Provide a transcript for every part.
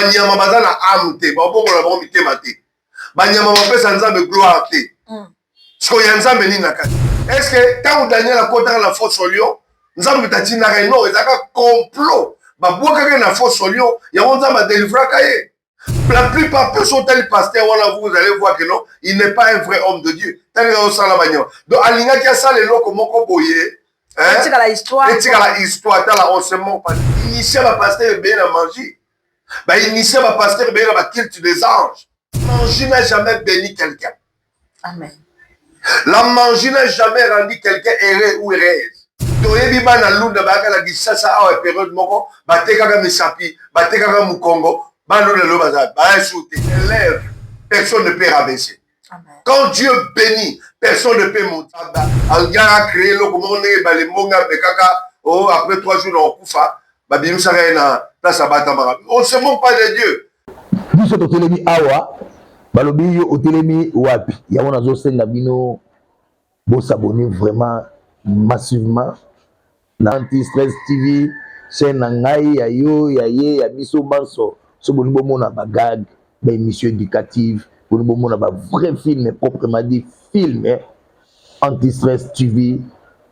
banyama baza na âme te babongola bango mitema te banyama bapesa nzambe gloire te siko ya nzambe nini na kati est-ce que ntango Daniel akotaka na fosse au lion nzambe tatindaka non ezalaka complot babwakaka na fosse au lion yango nzambe adelivraka ye. La plupart des personnes tels pasteur vous allez voir que non il n'est pas un vrai homme de Dieu tel au sala banyama donc alingaki asala eloko moko boye etika la histoire tala enseignement initier ba pasteur bien la magie ba initier ba pasteur bien la culte des anges. Manger n'a jamais béni quelqu'un. Amen. La magie n'a jamais rendu quelqu'un heureux ou heureuse. Toyebi bana lunda ba kala gisasa awa période moko batekaka misapi batekaka mukongo bana lunda lo baza ba shooter élève personne ne peut rabaisser. Quand Dieu bénit personne ne peut monter. Alga créé le monde les monga bekaka oh après 3 jours on kufa ba bimisa na place abatama. On se moque pas de Dieu. Biso to telemi awa balobi yo otelemi wapi yango nazo senga bino bo s'abonner vraiment massivement na Anti-Stress TV chaîne na ngai ya yo ya ye ya biso banso so boni bo mona ba gag ba émission éducative boni bo mona ba vrai film proprement dit film Anti-Stress TV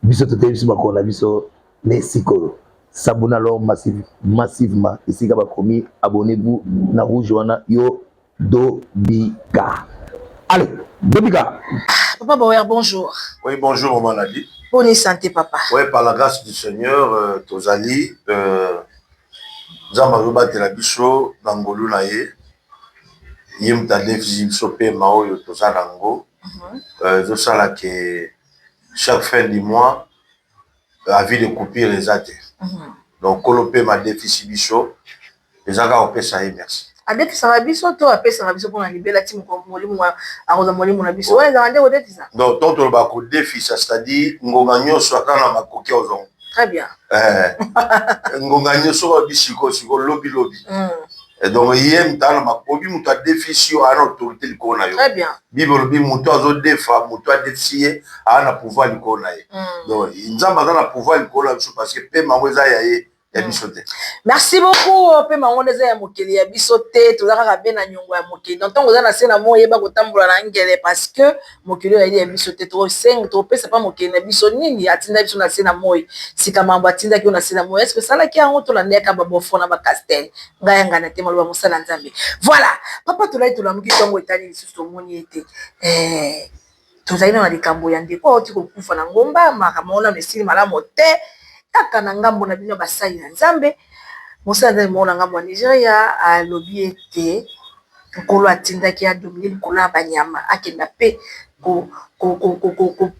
biso to telemi ba kona biso Mexico. S'abonnez alors massivement. Ici, vous avez abonnez-vous na rouge wana yo Dobika. Allez, Dobika. Papa Bauer, bonjour. Oui, bonjour, maman Nadi. Bonne santé, papa. Oui, par la grâce du Seigneur, Tozali, Zamaruba Telabicho, Nangolu Naye, Yim Tadef Zipsope Mao Yotozalango, Zosala que chaque fin du mois, avis de couper les athées. Donc, Kolopé m'a déficit bicho, les aga opé ça y merci. A déficit ça bicho, toi, opé ça bicho pour la libérer, tu m'as arrosé mon bicho. Ouais, dans un déficit ça. Donc, tant que le bako déficit, c'est-à-dire, Ngonganyo soit quand on a coqué aux ongles. Très bien. Ngonganyo soit bichiko, siko lobby. Et donc, hier, dans ma copie, mouta déficit à l'autorité du Konayo. Très bien. Bible, mouta zo défa, mouta déficit à un pouvoir du Konayo. Donc, il n'y a pas de pouvoir du Konayo parce que pe maweza yaye. Merci beaucoup Pema Ondeza ya mokeli ya bisote tozaka be na nyongo ya mokeli donc tant oza na sena mo yeba kotambola na ngele parce que mokeli ya ya bisote to 5 to pesa pas mokeli na biso nini atinda biso na sena moyi sika mambo atinda ki na sena moyi est-ce que ça la ki yango to la ndeka babo fona ba castel ngaya ngana te maloba mosala nzambe voilà papa to la muki tongo etali lisusu to moni ete tozali na likambo ya ndeko oti ko kufa na ngomba makamona mesili malamu te kaka na ngambo na bino basali na nzambe mosala nzambe mona ngambo ya Nigeria alobi ete nkolo atindaki adomine likolo ya banyama akenda pe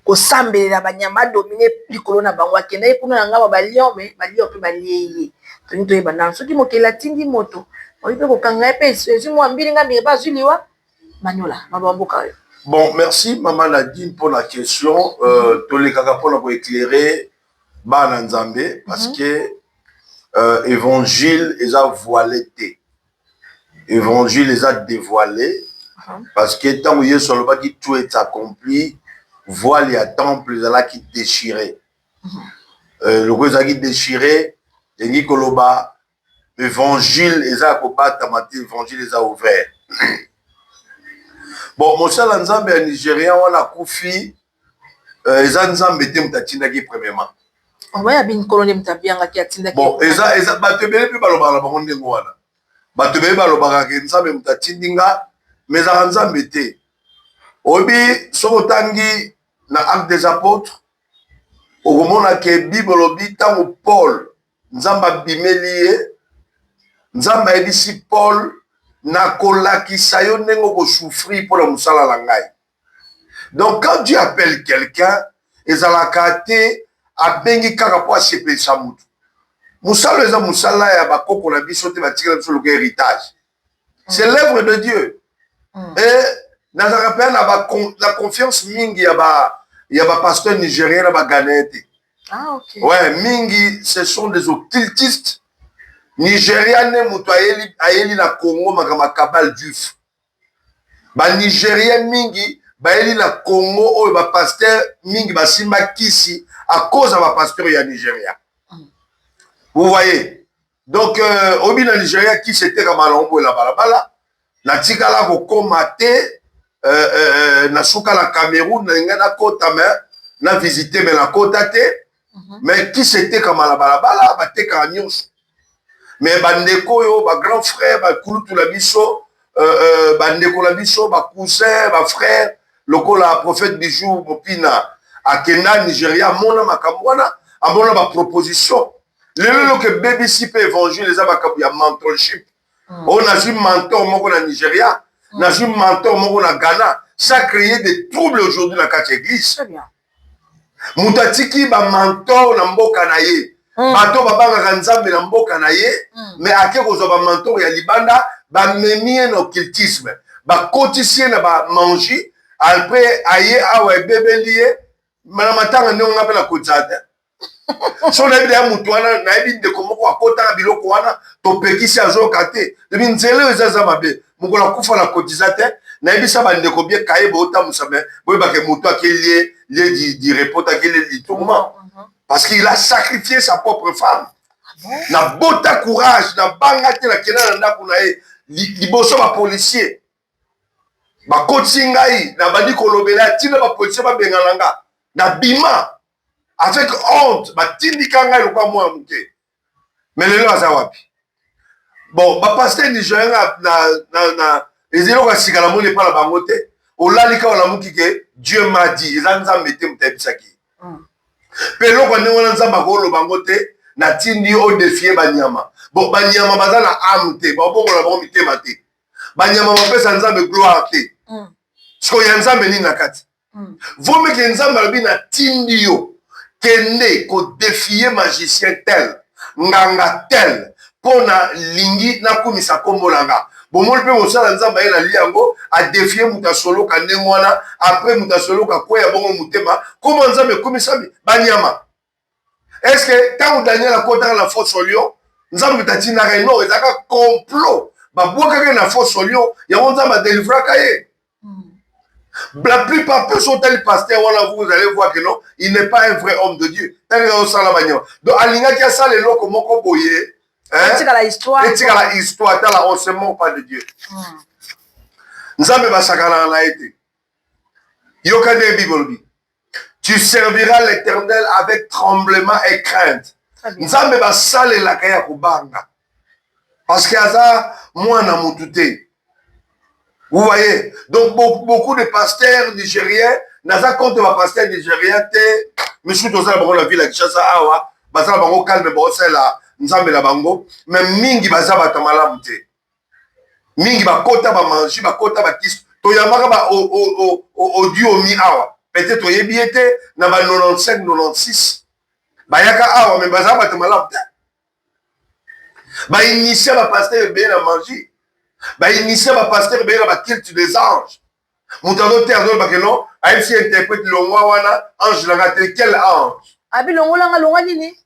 kosambelela banyama adomine likolo na bango akenda ye kuna na ngambo balion me balion mpe balieye toni toyeba nano soki mokeli atindi moto oyi mpe kokanga ye mpe ezwi mwa mbili ngambi eba azwi liwa manyola maloba mboka oyo. Bon, merci Maman Nadine pour la question. Tolekaka mpona koéclairer Bana Nzambe parce que évangile les a voilé évangile les a dévoilé parce que tant où Yesu le qui tout est accompli voile à temple les a qui déchiré le roi qui déchiré et ni koloba évangile les a combattre matin évangile les a ouvert bon mon cher Nzambe en Nigeria on a koufi les Nzambe te mutatinda qui premièrement. On va y avoir une colonie mtabianga qui atinda. Bon, eza batebele pe balobaka bango ndengo wana. Batebele balobaka ke nzambe mtatindinga mais za nzambe te. Obi soko tangi na Actes des Apôtres okomona ke Bible lobi tango Paul nzamba bimeliye nzamba edisi Paul na kolakisa yo ndengo ko souffrir pour la musala la ngai. Donc quand Dieu appelle quelqu'un ezalaka te abengi kaka po asepelisa mutu musala eza musala ya bakoko na biso te batikela biso lokola héritage c'est l'œuvre de Dieu et nazaka mpe na la confiance mingi ya ba pasteur nigérien na baghanéen te ouais mingi ce sont des occultistes nigérien ne mutu ayeli na Congo makama kabal duf ba nigérien mingi bayeli na Congo oyo ba pasteur mingi basimba kisi à cause de ma pasteur ya Nigeria. Vous voyez? Donc obi na Nigeria qui c'était comme alombo la balabala na tikala ko komate na suka la Cameroun na ngana kota na visiter mais la kota te mais qui c'était comme la balabala ba te ka nyos mais bandeko yo ba grand frère ba kulutu la biso bandeko la biso ba cousin ba frère lokola prophète du jour mopina akenda Nigeria mona makamwana amona ba proposition lelo que BBC peut évangile les abakabu ya mentorship on a vu mentor moko na Nigeria na vu mentor moko na Ghana ça crée des troubles aujourd'hui dans la église très bien mutatiki ba mentor na mboka na ye bato babanga nzambe na mboka na ye mais ake kozwa ba mentor ya libanda ba memie na occultisme ba kotisie na ba manji après aye awa bebelié mana matanga ndenge ngapela kotsata so na bidia mutu wana na bidia ndeko moko akota biloko wana topekisi azoka te debi nzele ezaza mabe mukola kufa na kotiza te na yebisa bandeko bie kaye botamusa me boyebake mutu akelie di report akelie liturma parce qu'il a sacrifié sa propre femme na bota courage na banga te na kena na ndako na ye liboso ba policier bakoti ngai na bandi kolobela tina ba policier babengana nga na bima avec honte batindika ngai lokwa mwa muke mais lelo aza wapi bon bapaster nigérien na ezelo kasika na moni pala bango te olalika olamuki ke Dieu m'a dit eza nzambe te mutayebisaki pe eloko ndenge wana nzambe akoloba bango te na tindi o défier banyama bon banyama baza na ame te babongola bango mitema te banyama bapesa nzambe gloire te siko ya nzambe nini na kati vomeke nzambe alobi na tindi yo kende kodefie magicien tel nganga tel mpo na lingi nakumisa kombo na nga bomoni mpe mosala nzambe aye na li yango adefie moto asoloka ndenge wana apres moto asoloka kweya bongo motema komo nzambe ekomisami banyama estce ntango daniel akotaka na fosse lion nzambe tatindaka eno ezalaka complot babwakaka na fosse lion yango nzambe adelivraka ye. La plupart peu sont tels pasteurs, vous allez voir que non, il n'est pas un vrai homme de Dieu. Donc, Alinga qui a ça, les locaux, mon boye, c'est la histoire. Et la histoire, on se moque pas de Dieu. Nzambe basakana na été. Yokade Bibolbi. Tu serviras l'Éternel avec tremblement et crainte. Nzambe basale la kaya kubanga. Parce qu'il y a ça, moi na mutute. Vous voyez, donc beaucoup de pasteurs nigériens, naza compte ma pasteur nigérien te, monsieur Toza la bango la ville à Kinshasa awa, basa la bango calme bosse la nzambe la bango, mais mingi basa batamala mute. Mingi bakota ba manji, bakota ba kis, to yamaka ba audio mi awa. Peut-être yebiete na ba 95 96. Bayaka awa mais basa batamala mute. Ba initier ba pasteur be na manji. Bah, initié ma pasteur, bah, il a culte des anges. Mon tableau terre, bah, que non, a si interprète le wana, ange, la quel ange? Abi, le wana, l'onga, nini?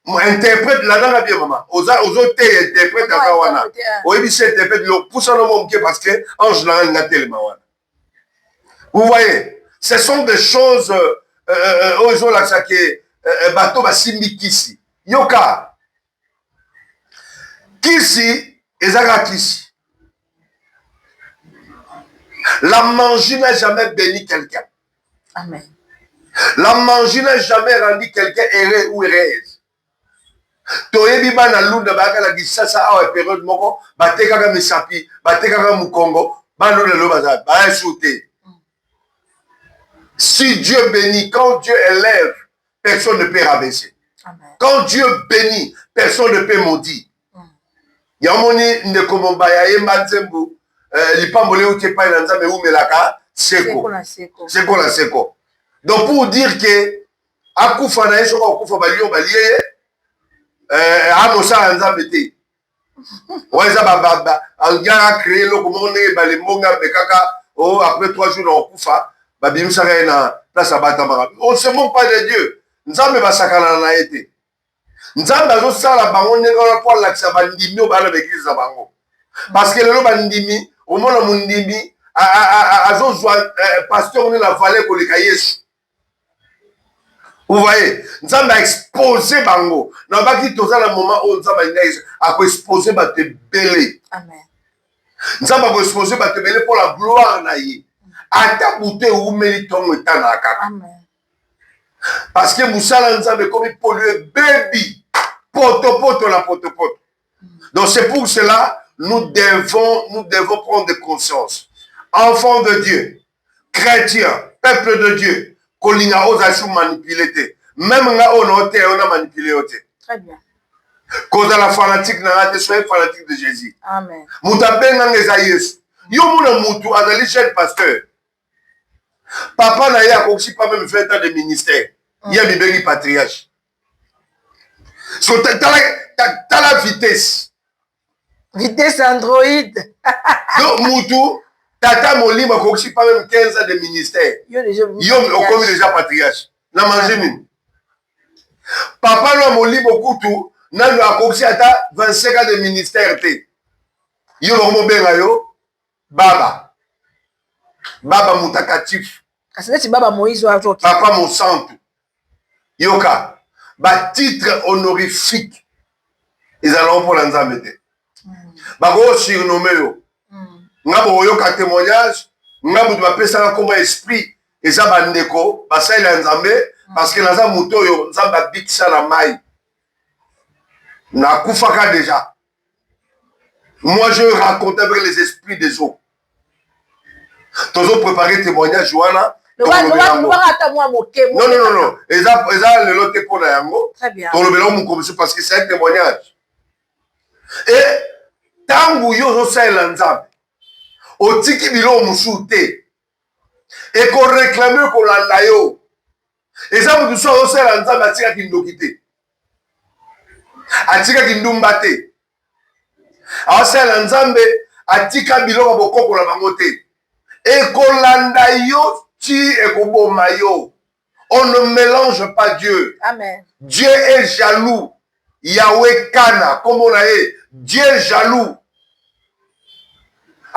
Interprète la langue, bien, maman. Aux autres, interprète la wana. Oui, si interprète le pousse à l'homme, parce que ange, la langue, tellement wana. Vous voyez, ce sont des choses, aux là, ça qui bateau, bah, simbi kisi. Yoka. Kisi, ezaka kisi. La magie n'a jamais béni quelqu'un. Amen. La magie n'a jamais rendu quelqu'un heureux ou heureuse. Toyebi bana lunda baka la gisasa awa période moko batekaka misapi batekaka mukongo bana lelo baza ba sauter. Si Dieu bénit, quand Dieu élève, personne ne peut rabaisser. Amen. Quand Dieu bénit, personne ne peut maudire. Yamoni ndekomba ya yembanzembu lipambole uti pa na nzambe umelaka seko la seko. Donc pour dire que akufa na yeso ko kufa balio baliye amosa nzambe te. Weza baba angara créer loko monde balemonga bekaka oh après 3 jours on kufa babimisa na place abata mara. On se moque pas de Dieu. Nzambe basakana na été. Nzambe azo sala bango ngora pour lakisa bandimi o bana bekiza bango. Parce que le bandimi au moins le mundimi azozwa pasteur on la vallée koleka Yesu Vous voyez, nous avons exposé bango. Nous avons dit dans le moment où nous avons exposé batte belé. Amen. Nous avons exposé batte belé pour la gloire naïe. Ata bouté ou mériton etanaka. Amen. Parce que Moussala nous avons comme pollué baby. Poto la poto. Donc c'est pour cela nous devons prendre conscience. Enfants de Dieu, chrétiens, peuple de Dieu. Kolinga oza sou manipulé. Même nga on a manipulé. Très bien. Cause la fanatique n'a pas soyez fanatique de Jésus. Amen. Mutabenga ngeza Yesu. Yo muna mutu azali chef pasteur. Papa na ya koksi pas même fait de ministère. Ya bibengi patriarche. So t'as la vitesse. Vitesse Android. Donc mutu Tata Molima koksi pas même 15 ans de ministère. Yo comme déjà patriarche. Na mangé mine. Papa no Molima kutu na lo akoksi ata 25 ans de ministère te. Yo mo benga yo baba. Baba mutakatif. Kasi baba Moïse wa joki. Papa mon santo. Yoka. Ba titre honorifique. Ils allons pour l'ensemble te. Ba go surnommé yo. Ngabo yoka témoignage, ngabo tu pesa comme esprit eza bandeko basala nzambe parce que naza muto yo nzamba bikisa na mai. Na kufaka déjà. Moi je raconte avec les esprits des eaux. Tozo préparer témoignage Joana. Non. Eza le loté pour na yango. Très bien. Pour le belon comme parce que c'est un témoignage. Et tangu yo zo sala nzambe. Otiki bilo musu te et qu'on réclame qu'on l'a yo et ça vous soit au sel nzambe atika kindoki te atika kindumba te au sel nzambe atika bilo bokoko la bango te et qu'on landa yo ti et ko boma yo. On ne mélange pas Dieu. Amen. Dieu est jaloux. Yahweh Kana comme on a dit Dieu est jaloux.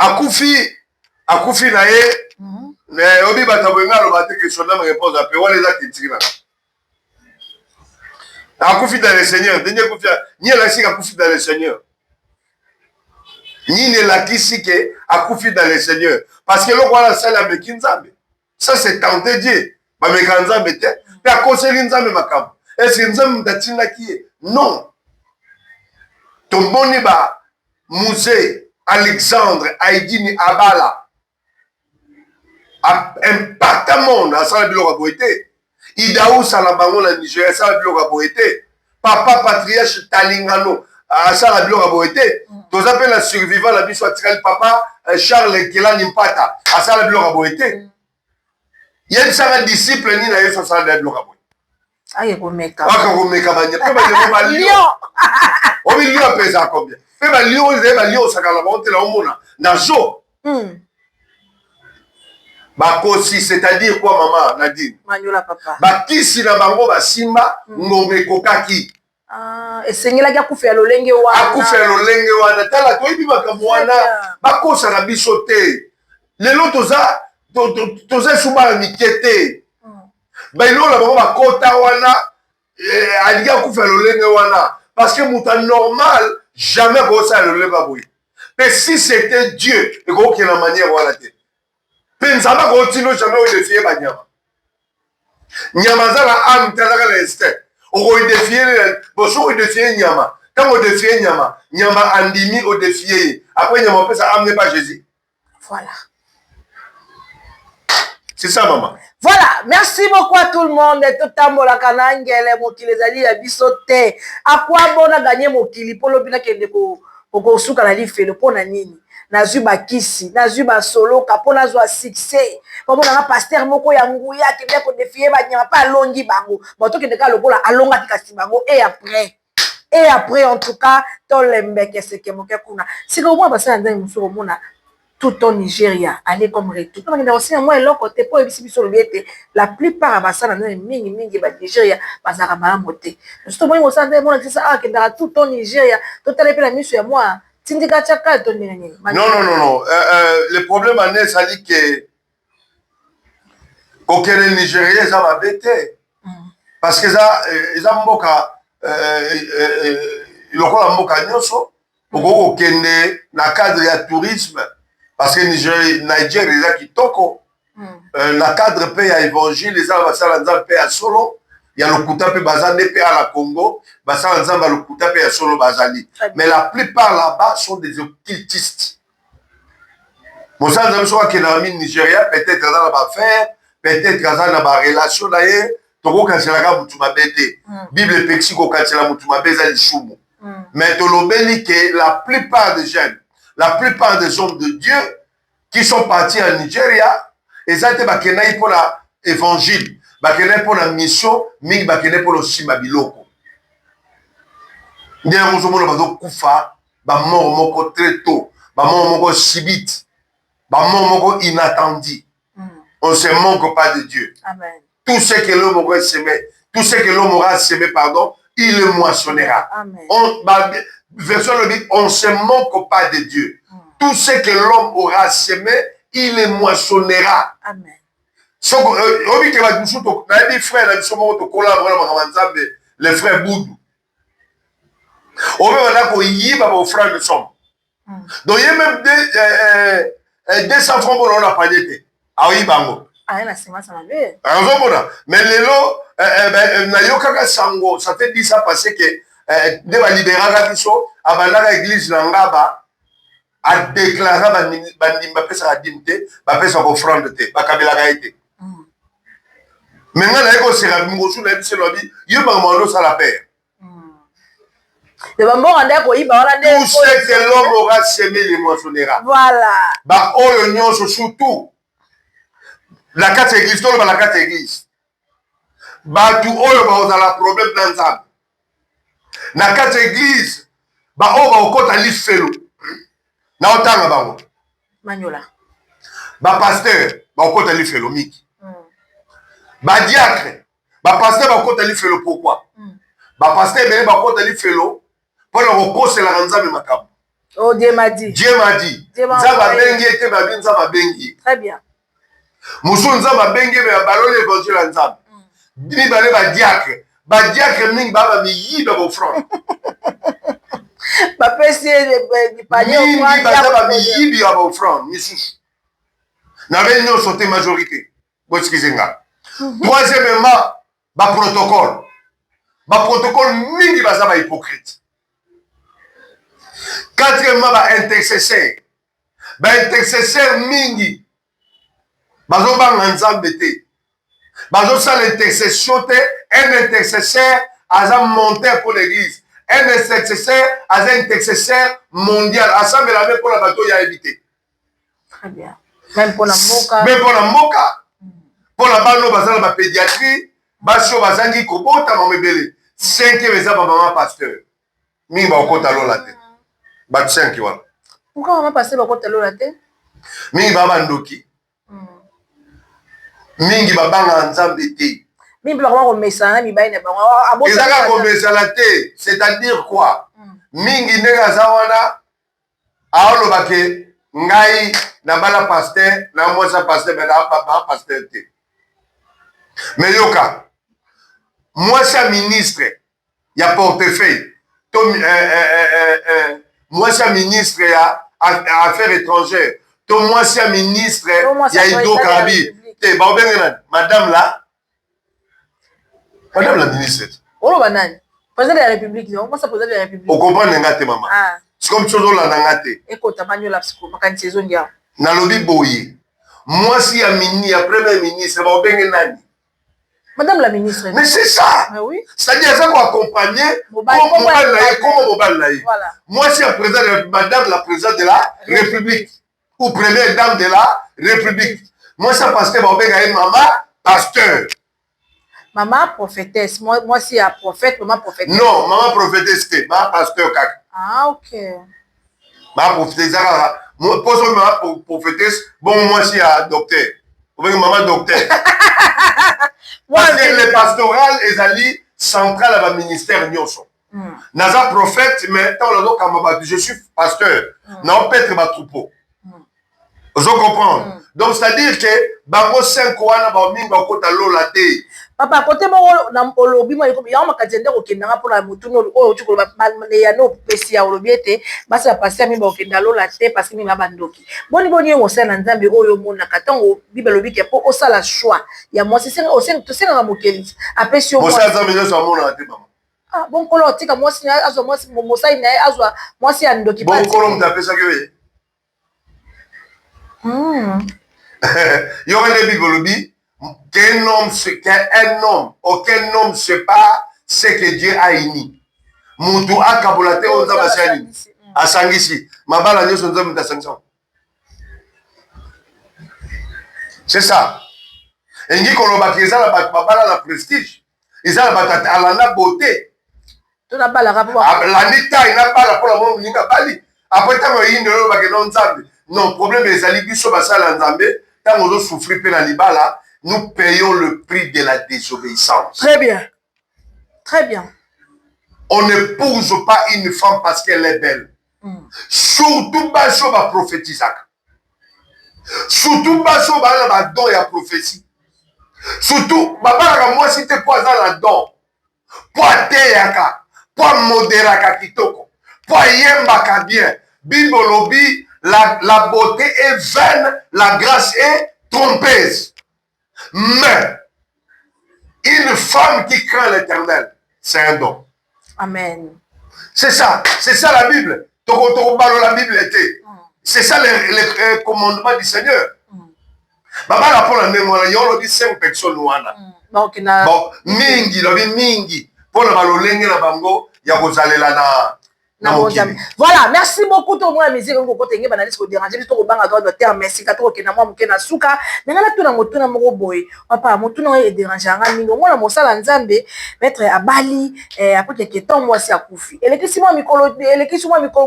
Akufi na ye mais obi batabenga lo batte que son âme réponse à peu les actes tirina akufi dans le Seigneur dernier kufi ni la sika akufi dans le Seigneur ni ne la kisike akufi dans le Seigneur parce que lo kwa la sala mekinzambe ça c'est tenter Dieu ba mekanzambe te pe akoseli nzambe makam est-ce que nzambe ndatina ki non tomboni ba musée Alexandre Aïdini Abala impacta monde à ça bilo boité Idaou Salabango na Nigeria ça bilo boité papa patriarche Talingano à ça bilo boité tous appellent la survivant la biso atikali papa Charles Kelani Mpata à ça bilo boité il y a ça disciple ni na yeso ça bilo boité aye komeka komeka banya pe ba lion o bi lion pesa combien pe ba lion sakala monte la omona na jo bakosi c'est-à-dire quoi maman Nadine manyola papa bakisi na bango basimba ngombe kokaki esengelaki akufa lolenge wana tala toyebi makambo wana bakosa na biso te lelo toza esumba na mike te bailola bango bakota wana alingi akufa lolenge wana parce que muta normal jamais kosala lolenge baboye mais si c'était Dieu ekokokela manière wana te mpe nzambe akotino jamais odefie banyama nyama aza na ame te azaka na instinct okoidefie boso odefie nyama ntango odefie nyama andimi odefie ye apres nyama opesa ame ne pas Jésus. Voilà. C'est ça maman. Voilà, merci beaucoup à tout le monde. Tout tambola kanangele mokili ezali ya biso te. Akwa bona gagner mokili polo bina kende ko suka na lifelo pona nini. Nazwi bakisi, nazwi basolo kapona zwa succès. Pona na pasteur moko ya nguya kende ko défier banyama pa longi bango. Boto kende ka lokola alonga tikasi bango et après en tout cas tolembeke seke moke kuna. Siko mwa basala nzai musoro mona tout au Nigeria, aller comme retour. Comme on a aussi un mois long côté pour ici sur le biais la plupart à Bassana mingi ba Nigeria bazara ba moté. Justement moi ça on dit ça ah que dans tout au Nigeria tout à l'heure la mission à moi tindika chaka to nini. Non. Le problème en est ça dit que auquel Nigeria ça va bêter. parce que ça mboka lokola mboka nyonso oko kende na cadre ya tourisme parce que Niger eza kitoko na cadre pe ya évangile eza basala nzambe pe ya solo ya lokuta pe bazali pe à la Congo basala nzambe lokuta pe ya solo bazali mais la plupart là-bas sont des occultistes. Mosala nzambe soka ke na mine Nigeria peut-être aza na baffaire peut-être aza na barelation na ye tokokancelaka mutu mabe te bible epekisi kokancela mutu mabe eza lisumu mais tolobeli ke la plupart des jeunes la plupart des hommes de Dieu qui sont partis en Nigeria eza te bakendaki mpo na évangile bakendaki mpo na mission mingi bakendaki mpo na osimba biloko nde yango ozomona bazokufa bamort moko très tôt bamort moko subite bamort moko inattendi. On ne se manque pas de Dieu. Amen. Tout ce que l'homme aura semé, tout ce que l'homme aura semé, pardon, il le moissonnera. Amen. Version le dit, on ne se manque pas de Dieu. Tout ce que l'homme aura semé, il le moissonnera. Amen. Les frères Boudou. On veut qu'il vos frères de somme. Donc il y a même 200 francs pour la paillette. Ah oui, bango. Ah, la semence, ça m'a vu. Mais lelo, na sango, ça fait 10 ans passé que de la libération biso, abandaka église nangaba a déclaré bandimba pesa adimte, ba pesa offrande te, ba kabela gaite. Maintenant na eko sera ngosu na biso lobi, yo ba mando ça la paix. De bambo anda ko iba wala Tout ce que l'homme aura semé le moissonnera. Voilà. Ba oyo nyonso surtout la carte église, tout le la carte église. Batu oyo baozala problème na nzambe. Na carte église, ba oyo baokota lifelo. Na otanga bango. Manyola. Ba pasteur baokota lifelo miki. Ba diacre, ba pasteur baokota lifelo pourquoi? Ba pasteur bele baokota lifelo pour le kokosela nzambe makambo. Oh, Dieu m'a dit. Dieu m'a dit. Nzamba bengi ete ba bin nzamba bengi. Très bien. Musu nzamba bengi be balole évangile ya nzambe. Dimi bale ba diacre mingi ba mi yiba bo front. Ba pesi di panier au front. Mingi ba mi yiba bo front misusu. Na be nyo sauté majorité. Bo skizenga. Troisièmement, ba protocole. Ba protocole mingi ba za ba hypocrite. Quatrièmement, ba intercesseur. Ba intercesseur mingi. Bazo banga nzambe te. Bazo sa l'intercession te. Un intercesseur a monté pour l'église. Un intercesseur a un intercesseur mondial. Assemble la même pour la bateau y a évité. Très bien. Même pour la moka. Même pour la moka. Pour la bano bazala ba pédiatrie. Basho bazangi kobota mamebele. 5e eza ba maman pasteur. Mingi ba okota lola te. Ba 5 wala. Pourquoi maman pasteur ba okota lola te? Mingi ba bandoki. Mingi babanga nzambe te. Mingi ba ko mesana mi baina ba abosa. Ezaka ko mesana te, c'est-à-dire quoi? Mingi ndenge za wana aoloba ke ngai na bala pasteur na mwasa pasteur mais na papa pasteur te. Mais yoka mwasa ministre ya portefeuille to mwasa ministre ya affaires étrangères to mwasa ministre ya hydrocarbures. Madame la ministre. Oh, banane. Président de la République, non? Moi, ça président de la République. Vous comprenez, maman? Ah. C'est comme chose là, nangate. Écoute, manyo la psycho, ma saison dia. Na lobi boye. Moi, si ya mini, ya premier ministre, va obéir nani. Madame la ministre. Mais c'est ça. Ah oui. C'est-à-dire, ça va accompagner. Comment mobile naïe. Voilà. Moi, si ya président, madame la présidente de la République. Ou première dame de la République. Moi, ça pasteur va obéir maman, pasteur. Maman prophétesse. Moi, si un prophète, maman prophétesse. Non, maman prophétesse, maman pasteur kak. Ah, ok. Maman prophétesse, moi, pour maman prophétesse, bon, moi, si un docteur. Vous voyez, maman docteur. Parce que le pastoral est allé central à la ministère Nyonso. Naza prophète, mais tant le je suis pasteur. Non, peut-être ma troupeau. Vous comprenez? Donc, c'est-à-dire que, bango 5 wana ba minga kota lola te. papa côté moko na olobi mo ya makatende ko kendanga pona mutu no o tu ko ba ya no pesi ya olobi ete basi passer mi ba kenda lola te parce que mi ba bandoki boni ngo sala nzambe oyo mona katango bible lobi ke po osala choix ya moi c'est o sen to senga mokeli apesi yo moi ça nzambe nyo so mona te mama ah bon kolo tika moi si azwa moi mosai na azwa moi si andoki pas bon kolo mtapesa ke yo le bible lobi qu'un homme, aucun homme ne sait pas ce que Dieu a uni. Mutu akabolate onza basani. Asangisi. Mabala nyoso nza mtasangisa. C'est ça. Engi koloba kiza la babala la prestige. Isa la batata alana beauté. Tuna bala rapo. La nita ina bala pour la monde ninga bali. Après tant que yinde lo bakena nzambe. Non, problème les ali biso basala nzambe, tant on souffrir pe na libala. Nous payons le prix de la désobéissance. Très bien. Très bien. On n'épouse pas une femme parce qu'elle est belle. Surtout, Bacho va prophétiser. Surtout, Bacho va don et la prophétie. Surtout, moi si tu es pas dans la don, pour teyaka, pour modéraka kitoko, pour yembaka bien, Bibolobi, la beauté est vaine, la grâce est trompeuse. Mais une femme qui craint l'Éternel, c'est un don. Amen. C'est ça la Bible. La Bible était. C'est ça les commandements du Seigneur. Baba la pour la mémoire, il y a 5 personnes. Bon, mingi. Pour la balolenge la bango, il y a voilà, merci beaucoup tout le monde. Musique on ko tenge banalise ko déranger to ko banga do terme merci ka to ke na mo ke na suka ngala to na motu na moko boy papa motu na e déranger nga mingo ngona mosala nzambe maître abali après que temps moi si akufi elekisi moi mikolo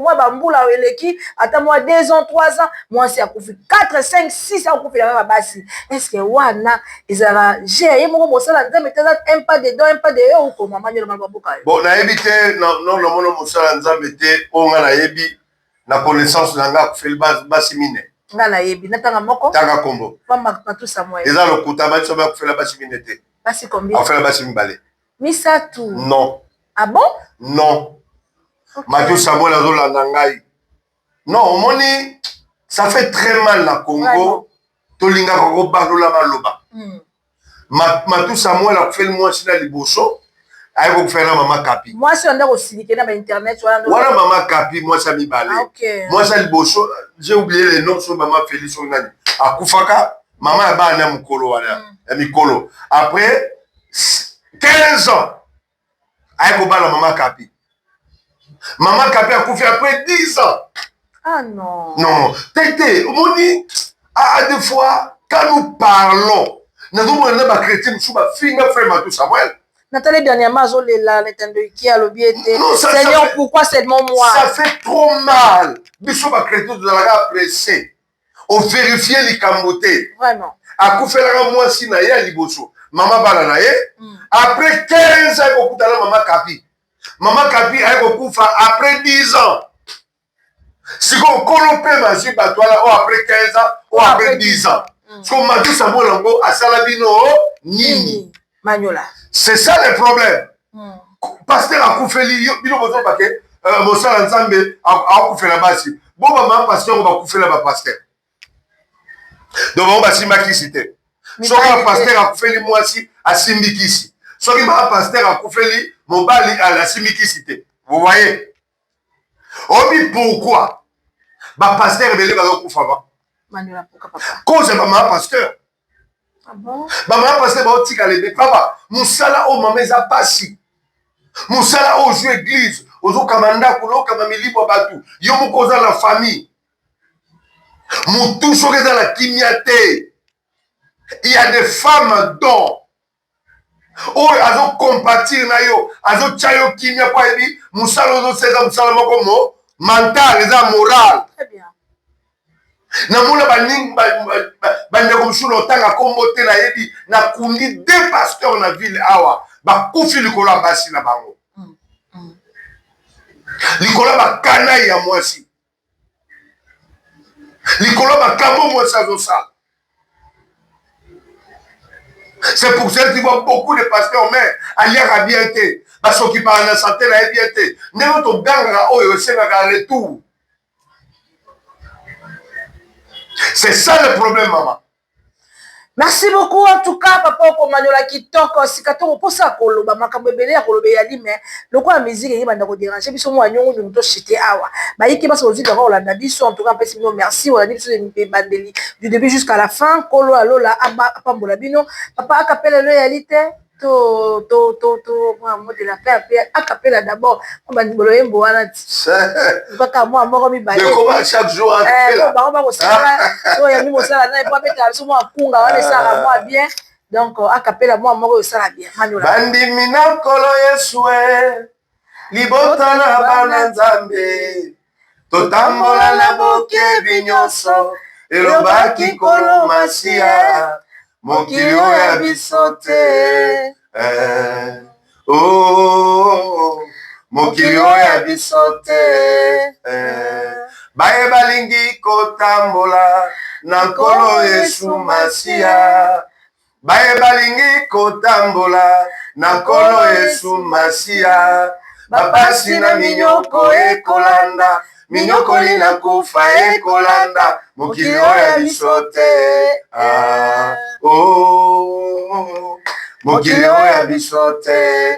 moi bambula eleki ata moi 2 ans 3 ans moi si akufi 4 5 6 ans akufi la basi est-ce que wana ezala j'ai moko mosala nzambe teza un pas dedans un pas dehors ou ko maman nyelo mababuka bon na ebité non le mono mosala nzambe te onga na yebi na connaissance na nga kufeli basi mine nga na yebi natanga moko tanga kombo pamba na tout Samuel eza lokuta ba so ba kufela basi mine te basi combien kufela basi mibale misatu non ah bon non okay. Mathieu Samuel azolanda ngai non omoni ça fait très mal na Congo tolinga ko balola baloba Mathieu Samuel akufeli mwasi na liboso aye ko faire mama kapi moi si on a aussi na ba internet voilà mama kapi moi ça mi balé moi ça liboso j'ai oublié les noms sur maman Félix Onani akufaka maman ya bana mukolo wala ya mikolo après 15 ans aye ko bala mama kapi akufi après 10 ans ah non tété omoni à des fois quand nous parlons nous devons ba chrétien sous ba finga frère Mathieu Samuel. Nathalie dernièrement Zolela Nintendo qui a lobby était Seigneur pourquoi seulement moi ça fait trop mal biso ba chrétien de la pressé on vérifier les camotés vraiment akufela moi si na ya liboso maman bala na ye après 15 ans ko kutala maman kapi ay ko kufa après 10 ans si ko kolopé maji batwala après 15 ans ou après 10 ans ko Mathieu Samuel ngo asala bino nini Magnola. C'est ça le problème. Pasteur akufeli bino bozo bake mosala nzambe akufela basi. Bon maman pasteur on va kufela ba pasteur. Donc on va simbakisi te. Soka pasteur akufeli mwasi asimbikisi. Soki ma pasteur akufeli mobali ala simbikisi te. Vous voyez? Obi pourquoi? Ba pasteur belé ba kufa ba. Magnola pourquoi papa? Cause ma pasteur. Ah bon? Maman pasteur ba otika lebe papa musala o mameza pasi. Musala o jou église, ozo kamanda kulo kama milipo batu. Yo mukoza la famille. Mutu soke za la kimyate. Il y a des femmes dont oh azo compatir na yo, azo chayo kimya kwa ebi, musala ozo seza musala moko mo mental eza moral. Très bien. Na mona baning bandeko msuno otanga kombo te na yebi na kundi 2 pasteurs na ville awa bakufi likolo basi na bango likolo bakana ya mwasi likolo bakambo mwasi azosala C'est pour ça que tu vois beaucoup de pasteurs, mais aliaka bien te. Parce qu'ils parlent de la santé, là, bien te. N'est-ce pas ganga, oh, c'est un retour. C'est ça le problème, maman. Merci beaucoup en tout cas papa okomanyola kitoko sikato posa koloba makambo ebele ya koloba ya lime loko ya musique yi banda ko déranger biso mo anyongo ndu to chité awa ba yiki baso ozika ko olanda biso en tout cas pesi bino merci olanda biso de bandeli du début jusqu'à la fin kolo alola apambola bino papa akapela le yalité to moi mot de la paix akapela d'abord on ba ndibolo yembo wana kaka moi moko mi ba de comment chaque jour akapela ba ko sala so ya mi mo sala na pa beta so mo akunga wana sala moi bien donc akapela moi moko sala bien manyola bandimi na kolo Yesue libota na bana nzambe totambola na bokebi nyonso elobaki kolo masia mokili oyo ya biso te mokili oyo ya biso te baye balingi kotambola na nkolo Yesu Masia baye balingi kotambola na nkolo Yesu Masia bapasi na minyoko ekolanda minyokoli na kufa ekolanda mokili oyo ya biso te mokili oyo ya biso te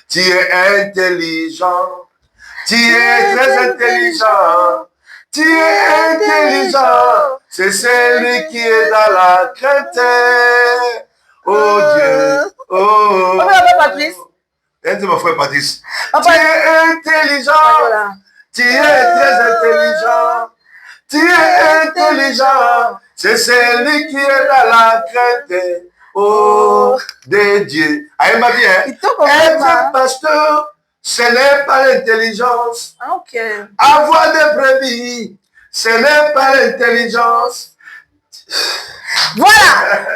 tu es intelligent tu es très intelligent tu es intelligent c'est celui qui est dans la crainte oh Dieu oh Patrice mon frère Patrice tu es intelligent tu es très intelligent. Tu es intelligent. C'est celui qui est dans la crainte. Oh, de Dieu. Aïe, ma vie, être pasteur, ce n'est pas l'intelligence. Ok. Avoir des brebis, ce n'est pas l'intelligence. Voilà.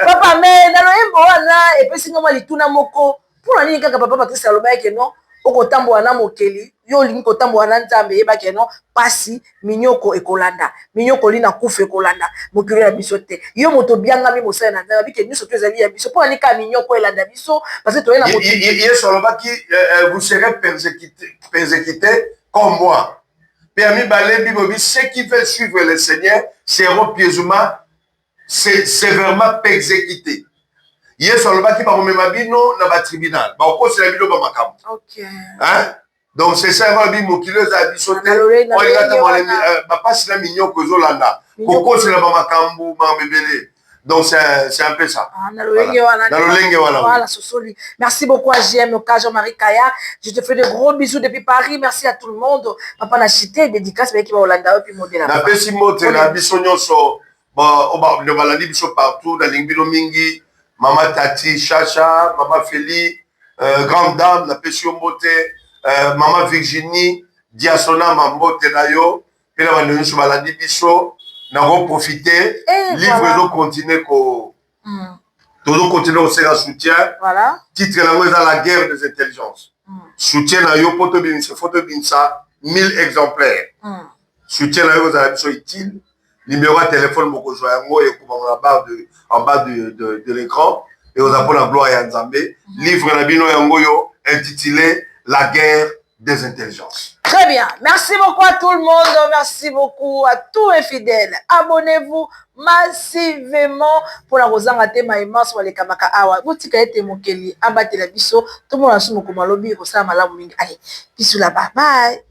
Papa, mais dans le monde, et puis sinon, moi, les tourna moko. Pour la ligne, quand papa Patrice Aloba, que non. Okotambo wana mokeli yo lingi kotambo wana nzambe yeba keno pasi minyoko ekolanda minyoko lina kufa ekolanda mokili ya biso te yo moto bianga mi mosala na nzambe bike nyuso to ezali ya biso po anika minyoko elanda biso parce que to ena mokili yesu alobaki vous serez persécutés comme moi permis balé bibobi ceux qui veulent suivre le Seigneur seront piégeusement sévèrement persécutés. Yesu alobaki bakomema bino na batribunal bakokosela bino bamakambo. Hein? Donc c'est ça va bi mokili eza biso te olingata bapasi na minyoko ezolanda kokosela bamakambo bamebele. Donc c'est un peu ça. Voilà, Sosoli. Merci beaucoup à JM Jean-Marie Kaya. Je te fais de gros bisous depuis Paris. Merci à tout le monde. Papa na chité dédicace avec qui va Hollanda puis modèle. Na pesi mote na biso nyonso ba le balandi biso partout na lingbilo mingi. Maman Tati, Chacha, Maman Félie, Grande Dame, la Pession Mote, Maman Virginie, Diasona, Mambote Nayo, et la Manon Soubaladi Bisso, nous avons profité, livre nous continuer toujours continuer au Seigneur soutien. Voilà. Titre la guerre des intelligences. Soutien Nayo, photo binsa, 1000 exemplaires. Soutien Nayo, vous avez utile. Numéro de téléphone, beaucoup en bas de l'écran, et aux appels à gloire et Nzambe. Livre Nabino Yangoyo intitulé La guerre des intelligences. Très bien. Merci beaucoup à tout le monde. Merci beaucoup à tous les fidèles. Abonnez-vous massivement pour la Rosanga Tema et Mars ou les Kamaka Awa. Boutika ete mokeli, abatela biso. Tout le monde a su moko malobi, rosa malamu mingi. Allez, bisous là-bas. Bye.